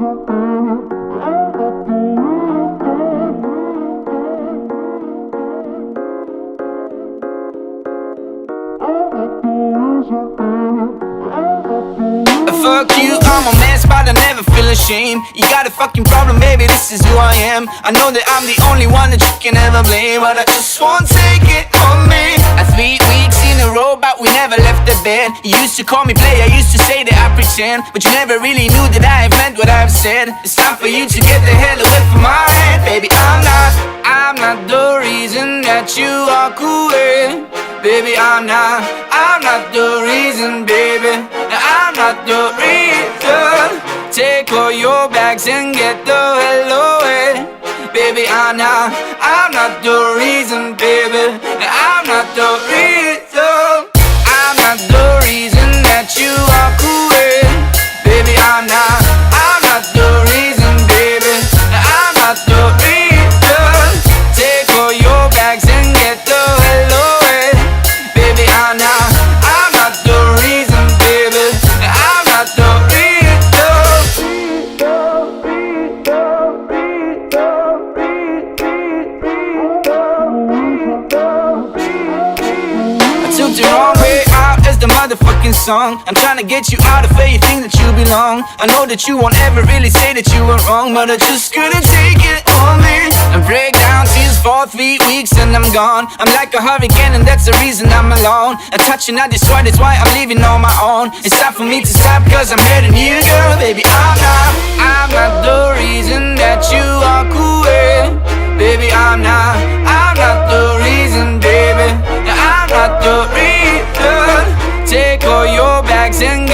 Fuck you, I'm a mess, but I never feel ashamed. You got a fucking problem, baby, this is who I am. I know that I'm the only one that you can ever blame, but I just won't take it on me. 3 weeks in a row, but we never left the bed. You used to call me player, used to say that I pretend, but you never really knew that I have meant what I've said. It's time for you to get the hell away from my head. Baby, I'm not the reason that you walk away. Baby, I'm not the reason, baby. I'm not the reason. Take all your bags and get the hell away. Baby, I'm not the reason, baby. I'm not the reason. I'm not the reason that you walk away. Baby, I'm not the reason, baby. I'm not the reason. Take all your bags and get the hell away. Baby, I'm not the reason, baby. I'm not the took the wrong way out as the motherfucking song. I'm trying to get you out of where you think that you belong. I know that you won't ever really say that you were wrong, but I just couldn't take it on me. I break down tears for 3 weeks and I'm gone. I'm like a hurricane and that's the reason I'm alone. I touch and I destroy, that's why I'm leaving on my own. It's time for me to stop cause I'm hurting you, girl. Baby, I'm not the reason that you walk away. Baby, I'm not the reason, baby. I'm not the reason. Take all your bags and